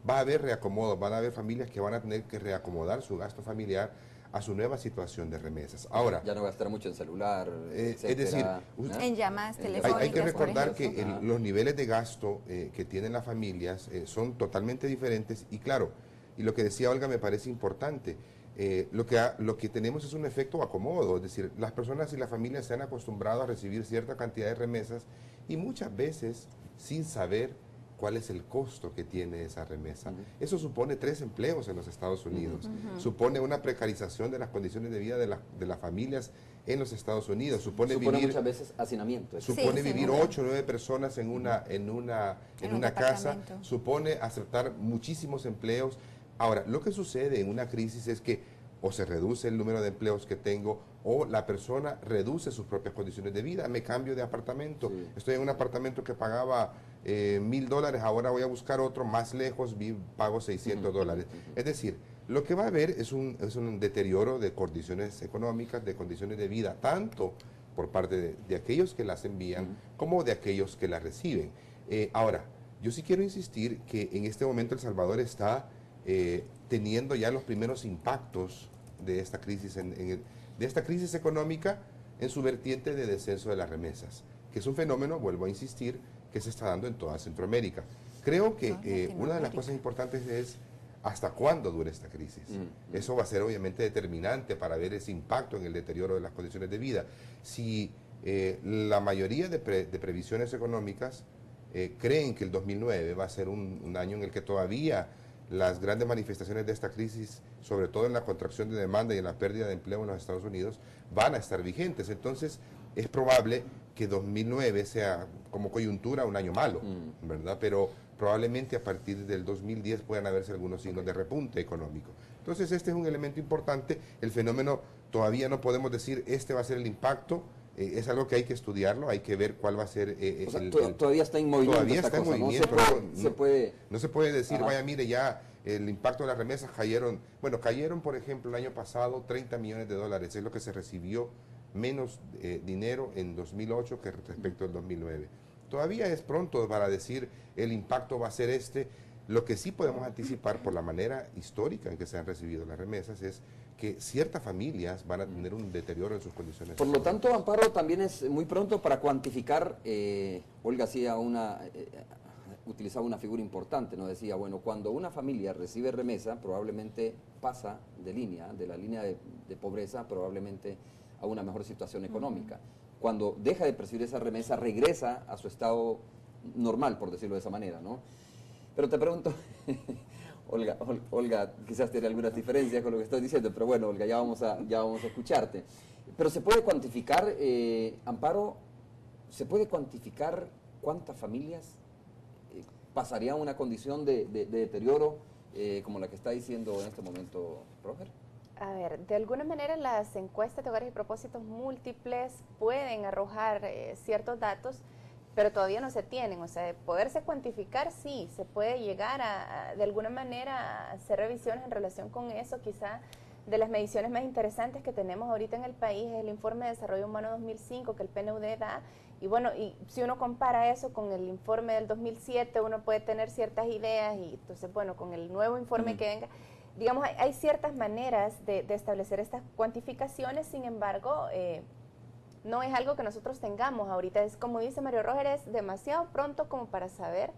va a haber reacomodo, van a haber familias que van a tener que reacomodar su gasto familiar a su nueva situación de remesas. Ahora, ya no gastar mucho en celular, es decir, etcétera, ¿no? En llamadas hay telefónicas, que recordar por ejemplo. que los niveles de gasto que tienen las familias son totalmente diferentes y claro, y lo que decía Olga me parece importante, lo que tenemos es un efecto acomodo, es decir, las personas y las familias se han acostumbrado a recibir cierta cantidad de remesas y muchas veces sin saber cuál es el costo que tiene esa remesa. Eso supone 3 empleos en los Estados Unidos, supone una precarización de las condiciones de vida de las familias en los Estados Unidos, supone vivir muchas veces hacinamiento. supone Sí, vivir sin duda. 8 o 9 personas en un una casa, departamento. supone aceptar muchísimos empleos. Ahora, lo que sucede en una crisis es que o se reduce el número de empleos que tengo o la persona reduce sus propias condiciones de vida. Me cambio de apartamento, estoy en un apartamento que pagaba $1,000, ahora voy a buscar otro más lejos, pago $600. Es decir, lo que va a haber es un deterioro de condiciones económicas, de condiciones de vida, tanto por parte de aquellos que las envían como de aquellos que las reciben. Ahora, yo sí quiero insistir que en este momento El Salvador está teniendo ya los primeros impactos de esta crisis, de esta crisis económica en su vertiente de descenso de las remesas, que es un fenómeno, vuelvo a insistir, que se está dando en toda Centroamérica. Creo que una de las cosas importantes es hasta cuándo dura esta crisis. Eso va a ser obviamente determinante para ver ese impacto en el deterioro de las condiciones de vida. Si la mayoría de previsiones económicas creen que el 2009 va a ser un año en el que todavía las grandes manifestaciones de esta crisis, sobre todo en la contracción de demanda y en la pérdida de empleo en los Estados Unidos, van a estar vigentes. Entonces, es probable que 2009 sea como coyuntura un año malo, ¿verdad? Pero probablemente a partir del 2010 puedan haberse algunos signos de repunte económico. Entonces, este es un elemento importante. El fenómeno todavía no podemos decir este va a ser el impacto. Es algo que hay que estudiarlo, hay que ver cuál va a ser todavía está en movimiento. Todavía está en movimiento. No se puede decir, Ajá. vaya, mire, ya el impacto de las remesas cayeron. Bueno, cayeron, por ejemplo, el año pasado $30 millones, es lo que se recibió menos dinero en 2008 que respecto al 2009. Todavía es pronto para decir el impacto va a ser este. Lo que sí podemos anticipar por la manera histórica en que se han recibido las remesas es que ciertas familias van a tener un deterioro en sus condiciones. Por lo tanto, Amparo, también es muy pronto para cuantificar. Olga hacía utilizaba una figura importante, nos decía, bueno, cuando una familia recibe remesa, probablemente pasa de la línea de pobreza, probablemente a una mejor situación económica. Cuando deja de percibir esa remesa, regresa a su estado normal, por decirlo de esa manera, ¿no? Pero te pregunto, Olga, quizás tiene algunas diferencias con lo que estoy diciendo, pero bueno, Olga, ya vamos a escucharte. Pero ¿se puede cuantificar, Amparo, se puede cuantificar cuántas familias pasarían una condición de deterioro como la que está diciendo en este momento Roger? A ver, de alguna manera las encuestas de hogares y propósitos múltiples pueden arrojar ciertos datos, pero todavía no se tienen. O sea, de poderse cuantificar, sí, se puede llegar de alguna manera a hacer revisiones en relación con eso. Quizá de las mediciones más interesantes que tenemos ahorita en el país es el Informe de Desarrollo Humano 2005 que el PNUD da. Y bueno, y si uno compara eso con el informe del 2007, uno puede tener ciertas ideas y entonces, bueno, con el nuevo informe que venga, digamos, hay ciertas maneras de establecer estas cuantificaciones. Sin embargo, no es algo que nosotros tengamos ahorita. Es como dice Mario Roger, es demasiado pronto como para saber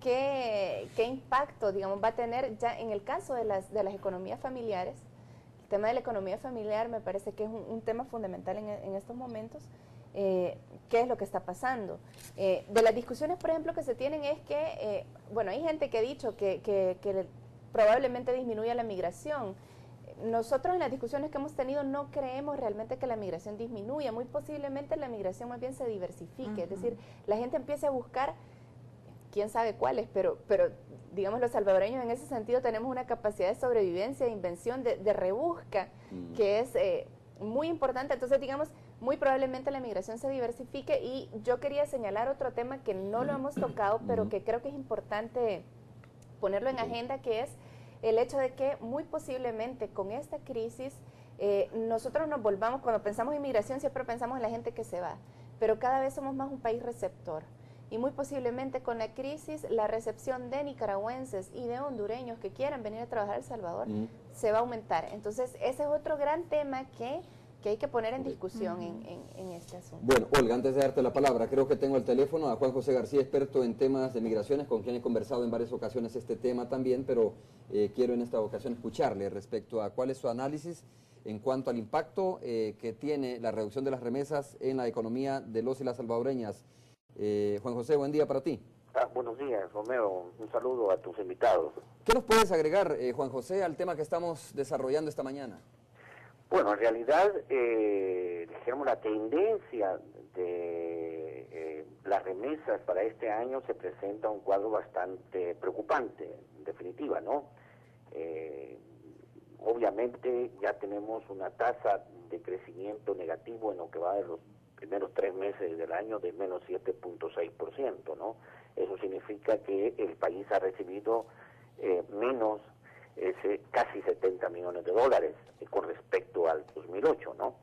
qué impacto, digamos, va a tener ya en el caso de las economías familiares. El tema de la economía familiar me parece que es un tema fundamental en estos momentos. ¿Qué es lo que está pasando? De las discusiones, por ejemplo, que se tienen es que, bueno, hay gente que ha dicho que probablemente disminuya la migración. Nosotros en las discusiones que hemos tenido no creemos realmente que la migración disminuya, muy posiblemente la migración más bien se diversifique, es decir, la gente empiece a buscar, quién sabe cuáles, pero digamos los salvadoreños en ese sentido tenemos una capacidad de sobrevivencia, de invención, de rebusca, que es muy importante. Entonces, digamos, muy probablemente la migración se diversifique. Y yo quería señalar otro tema que no lo hemos tocado, pero que creo que es importante ponerlo en agenda, que es el hecho de que muy posiblemente con esta crisis nosotros nos volvamos, cuando pensamos en migración siempre pensamos en la gente que se va, pero cada vez somos más un país receptor. y muy posiblemente con la crisis la recepción de nicaragüenses y de hondureños que quieran venir a trabajar a El Salvador se va a aumentar. Entonces ese es otro gran tema que hay que poner en discusión en este asunto. Bueno, Olga, antes de darte la palabra, creo que tengo el teléfono a Juan José García, experto en temas de migraciones, con quien he conversado en varias ocasiones este tema también, pero quiero en esta ocasión escucharle respecto a cuál es su análisis en cuanto al impacto que tiene la reducción de las remesas en la economía de los y las salvadoreñas. Juan José, buen día para ti. Buenos días, Romeo. Un saludo a tus invitados. ¿Qué nos puedes agregar, Juan José, al tema que estamos desarrollando esta mañana? Bueno, en realidad, dijéramos, la tendencia de las remesas para este año se presenta un cuadro bastante preocupante, en definitiva, ¿no? Obviamente ya tenemos una tasa de crecimiento negativo en lo que va de los primeros 3 meses del año de menos 7.6%, ¿no? Eso significa que el país ha recibido menos casi 70 millones de dólares con respecto al 2008, ¿no?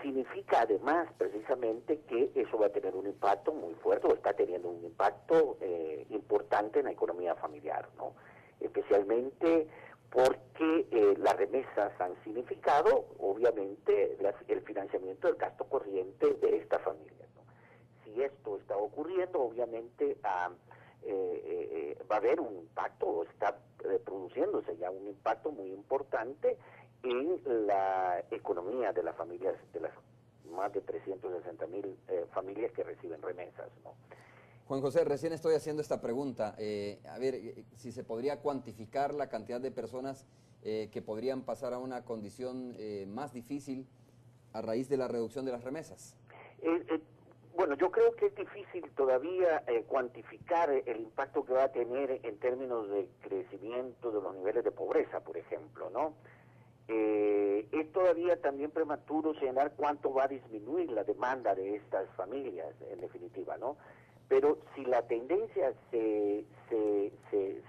Significa además precisamente que eso va a tener un impacto muy fuerte, o está teniendo un impacto importante en la economía familiar, ¿no? Especialmente porque las remesas han significado, obviamente, el financiamiento del gasto corriente de esta familia, ¿no? Si esto está ocurriendo, obviamente va a haber un impacto, o está produciéndose ya un impacto muy importante en la economía de las familias, de las más de 360,000 familias que reciben remesas, ¿no? Juan José, recién estoy haciendo esta pregunta. A ver, si se podría cuantificar la cantidad de personas que podrían pasar a una condición más difícil a raíz de la reducción de las remesas. Bueno, yo creo que es difícil todavía cuantificar el impacto que va a tener en términos de crecimiento de los niveles de pobreza, por ejemplo, ¿no? Es todavía también prematuro señalar cuánto va a disminuir la demanda de estas familias, en definitiva, ¿no? Pero si la tendencia se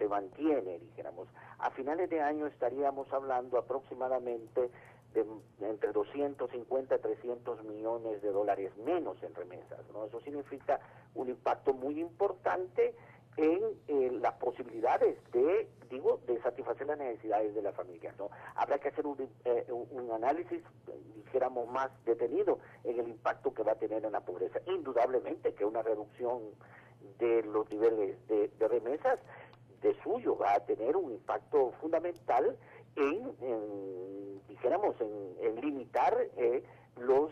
mantiene, dijéramos, a finales de año estaríamos hablando aproximadamente de entre 250 a 300 millones de dólares menos en remesas, ¿no? Eso significa un impacto muy importante en las posibilidades de satisfacer las necesidades de las familias, ¿no? Habrá que hacer un análisis, dijéramos, más detenido en el impacto que va a tener en la pobreza. Indudablemente que una reducción de los niveles de remesas de suyo va a tener un impacto fundamental dijéramos, en limitar los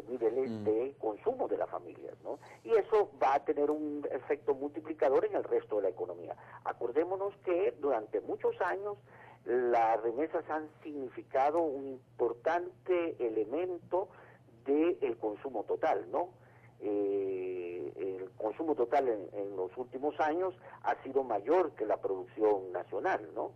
niveles de consumo de las familias, ¿no? Y eso va a tener un efecto multiplicador en el resto de la economía. Acordémonos que durante muchos años las remesas han significado un importante elemento del consumo total, ¿no? El consumo total en los últimos años ha sido mayor que la producción nacional, ¿no?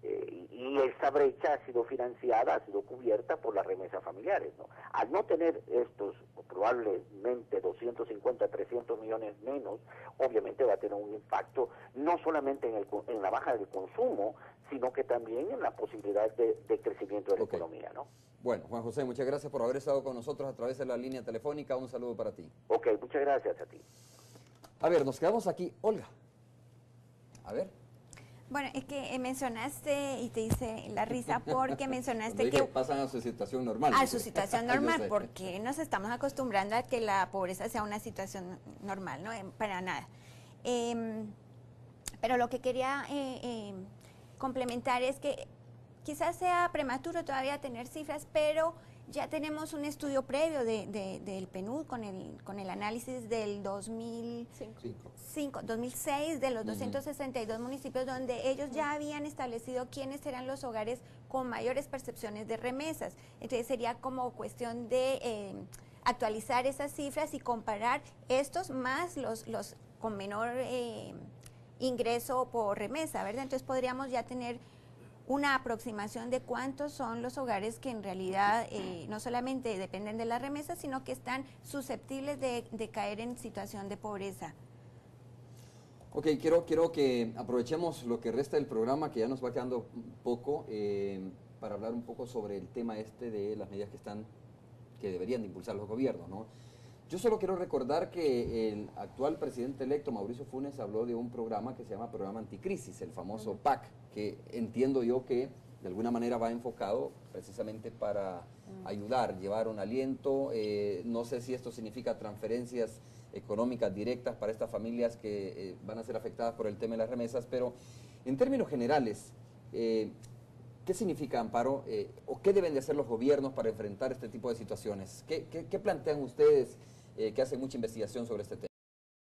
Y esa brecha ha sido financiada, ha sido cubierta por las remesas familiares, ¿no? Al no tener estos probablemente 250, 300 millones menos, obviamente va a tener un impacto no solamente en la baja del consumo, sino que también en la posibilidad de crecimiento de la economía, ¿no? Bueno, Juan José, muchas gracias por haber estado con nosotros a través de la línea telefónica. Un saludo para ti. Ok, muchas gracias a ti. A ver, nos quedamos aquí. Olga. A ver. Bueno, es que mencionaste, y te hice la risa, porque mencionaste que pasan a su situación normal. A su situación normal, porque nos estamos acostumbrando a que la pobreza sea una situación normal, ¿no? Para nada. Pero lo que quería complementar es que quizás sea prematuro todavía tener cifras, pero ya tenemos un estudio previo del PNUD con el análisis del 2006 de los 262 municipios, donde ellos ya habían establecido quiénes eran los hogares con mayores percepciones de remesas. Entonces sería como cuestión de actualizar esas cifras y comparar estos más los con menor ingreso por remesa, ¿verdad? Entonces podríamos ya tener una aproximación de cuántos son los hogares que en realidad no solamente dependen de la remesa, sino que están susceptibles de caer en situación de pobreza. Ok, quiero que aprovechemos lo que resta del programa, que ya nos va quedando un poco, para hablar un poco sobre el tema de las medidas que deberían de impulsar los gobiernos, ¿no? Yo solo quiero recordar que el actual presidente electo, Mauricio Funes, habló de un programa que se llama Programa Anticrisis, el famoso PAC, que entiendo yo que de alguna manera va enfocado precisamente para ayudar, llevar un aliento. No sé si esto significa transferencias económicas directas para estas familias que van a ser afectadas por el tema de las remesas, pero en términos generales, ¿qué significa, Amparo, o qué deben de hacer los gobiernos para enfrentar este tipo de situaciones? ¿Qué plantean ustedes que hacen mucha investigación sobre este tema?